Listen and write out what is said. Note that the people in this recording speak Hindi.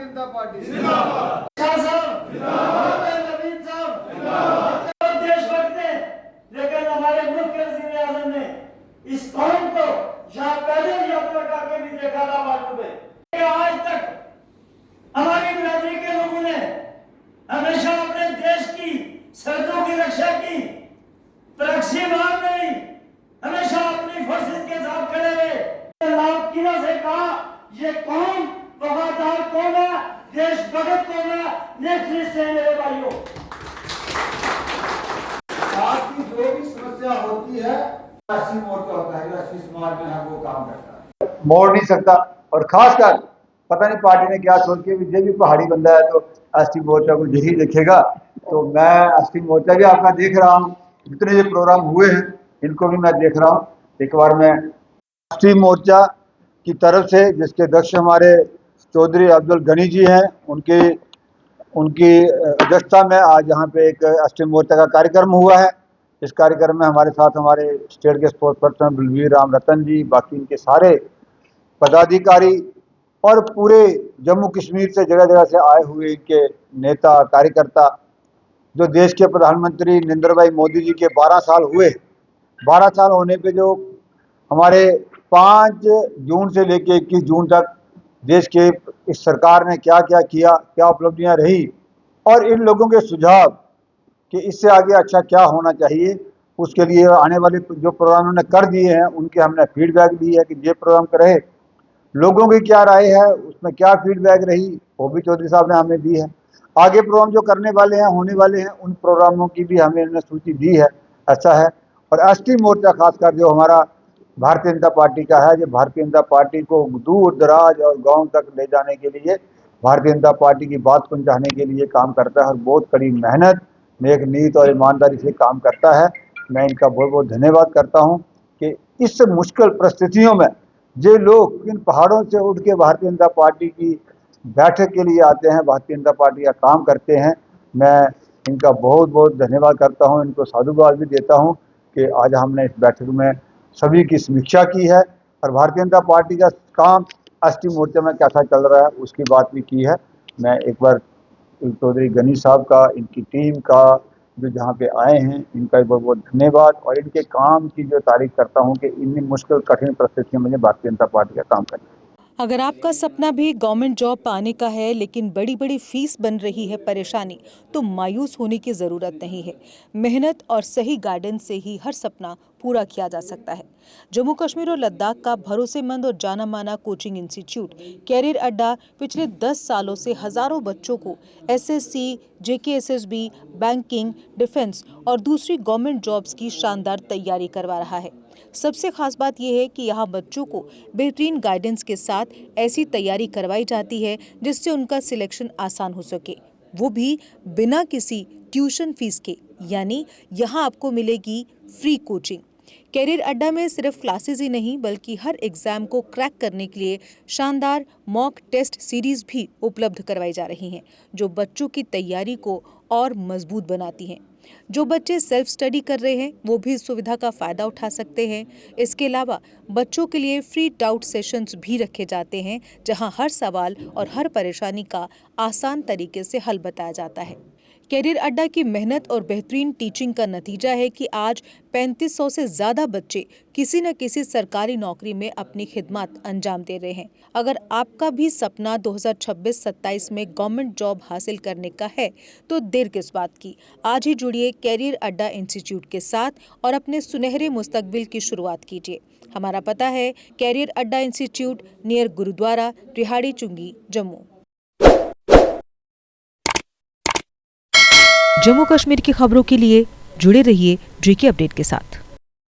भारतीय जनता पार्टी जिंदाबाद। नवीन साहब देशभक्त थे, लेकिन हमारे मुल्क के वज़ीर-ए-आज़म ने इस कौम को यहाँ पैदल यात्रा करके भी देखा था बाटू में। आज तक हमारी बिरादरी के लोगों ने हमेशा अपने देश की सरहदों की रक्षा की, प्रॉक्सी वार नहीं, हमेशा अपनी फोर्सेस के साथ खड़े रहे। लालकिला से कहा ये कौम वफादार कौम है, देशभक्त कौम है, नेतृत्व से मेरे भाइयों। आज की जो भी समस्या होती है राष्ट्रीय मोर्चा होता है, राष्ट्रीय समाज में है वो काम करता है, मोड़ नहीं सकता। और खासकर पता नहीं पार्टी ने क्या सोच के जब भी पहाड़ी बंदा है तो राष्ट्रीय मोर्चा को यही देखेगा। तो मैं राष्ट्रीय मोर्चा भी आपका देख रहा हूँ, जितने ये प्रोग्राम हुए हैं इनको भी मैं देख रहा हूँ। एक बार मैं राष्ट्रीय मोर्चा की तरफ से जिसके अध्यक्ष हमारे चौधरी अब्दुल गनी जी हैं, उनकी अध्यक्षता में आज यहाँ पे एक राष्ट्रीय मोर्चा का कार्यक्रम हुआ है। इस कार्यक्रम में हमारे साथ हमारे स्टेट के स्पोर्ट्स पर्सन बलवीर राम रतन जी, बाकी इनके सारे पदाधिकारी और पूरे जम्मू कश्मीर से जगह जगह से आए हुए इनके नेता कार्यकर्ता, जो देश के प्रधानमंत्री नरेंद्र भाई मोदी जी के 12 साल हुए, 12 साल होने पे जो हमारे 5 जून से लेके 21 जून तक देश के इस सरकार ने क्या क्या किया, क्या उपलब्धियां रही, और इन लोगों के सुझाव कि इससे आगे अच्छा क्या होना चाहिए, उसके लिए आने वाले जो प्रोग्राम उन्होंने कर दिए हैं उनके हमने फीडबैक दी है कि ये प्रोग्राम करे। लोगों की क्या राय है, उसमें क्या फीडबैक रही, वो भी चौधरी साहब ने हमें दी है। आगे प्रोग्राम जो करने वाले हैं, होने वाले हैं, उन प्रोग्रामों की भी हमें इन्होंने सूची दी है। अच्छा है। और राष्ट्रीय मोर्चा खासकर जो हमारा भारतीय जनता पार्टी का है, जो भारतीय जनता पार्टी को दूर दराज और गांव तक ले जाने के लिए, भारतीय जनता पार्टी की बात पहुंचाने के लिए काम करता है और बहुत कड़ी मेहनत, नेक नीयत और ईमानदारी से काम करता है। मैं इनका बहुत बहुत धन्यवाद करता हूं कि इस मुश्किल परिस्थितियों में जो लोग इन पहाड़ों से उठ के भारतीय जनता पार्टी की बैठक के लिए आते हैं, भारतीय जनता पार्टी का काम करते हैं, मैं इनका बहुत बहुत धन्यवाद करता हूं, इनको साधुवाद भी देता हूं कि आज हमने इस बैठक में सभी की समीक्षा की है और भारतीय जनता पार्टी का काम राष्ट्रीय मोर्चा में कैसा चल रहा है उसकी बात भी की है। मैं एक बार चौधरी गनी साहब का, इनकी टीम का जो जहाँ पे आए हैं, इनका बहुत बहुत धन्यवाद और इनके काम की जो तारीफ करता हूँ कि इतनी मुश्किल कठिन परिस्थितियों में भारतीय जनता पार्टी का काम करना। अगर आपका सपना भी गवर्नमेंट जॉब पाने का है लेकिन बड़ी बड़ी फीस बन रही है परेशानी, तो मायूस होने की ज़रूरत नहीं है। मेहनत और सही गाइडेंस से ही हर सपना पूरा किया जा सकता है। जम्मू कश्मीर और लद्दाख का भरोसेमंद और जाना माना कोचिंग इंस्टीट्यूट कैरियर अड्डा पिछले 10 सालों से हजारों बच्चों को एसएससी, जेकेएसएसबी, बैंकिंग, डिफेंस और दूसरी गवर्नमेंट जॉब्स की शानदार तैयारी करवा रहा है। सबसे खास बात यह है कि यहाँ बच्चों को बेहतरीन गाइडेंस के साथ ऐसी तैयारी करवाई जाती है जिससे उनका सिलेक्शन आसान हो सके, वो भी बिना किसी ट्यूशन फीस के। यानी यहाँ आपको मिलेगी फ्री कोचिंग। कैरियर अड्डा में सिर्फ क्लासेस ही नहीं बल्कि हर एग्जाम को क्रैक करने के लिए शानदार मॉक टेस्ट सीरीज भी उपलब्ध करवाई जा रही हैं, जो बच्चों की तैयारी को और मजबूत बनाती हैं। जो बच्चे सेल्फ स्टडी कर रहे हैं वो भी इस सुविधा का फायदा उठा सकते हैं। इसके अलावा बच्चों के लिए फ्री डाउट सेशंस भी रखे जाते हैं, जहां हर सवाल और हर परेशानी का आसान तरीके से हल बताया जाता है। कैरियर अड्डा की मेहनत और बेहतरीन टीचिंग का नतीजा है कि आज 3500 से ज़्यादा बच्चे किसी न किसी सरकारी नौकरी में अपनी खिदमत अंजाम दे रहे हैं। अगर आपका भी सपना 2026-27 में गवर्नमेंट जॉब हासिल करने का है तो देर किस बात की। आज ही जुड़िए कैरियर अड्डा इंस्टीट्यूट के साथ और अपने सुनहरे मुस्तकबिल की शुरुआत कीजिए। हमारा पता है कैरियर अड्डा इंस्टीट्यूट, नियर गुरुद्वारा, रिहाड़ी चुंगी, जम्मू। जम्मू कश्मीर की खबरों के लिए जुड़े रहिए जेके अपडेट के साथ।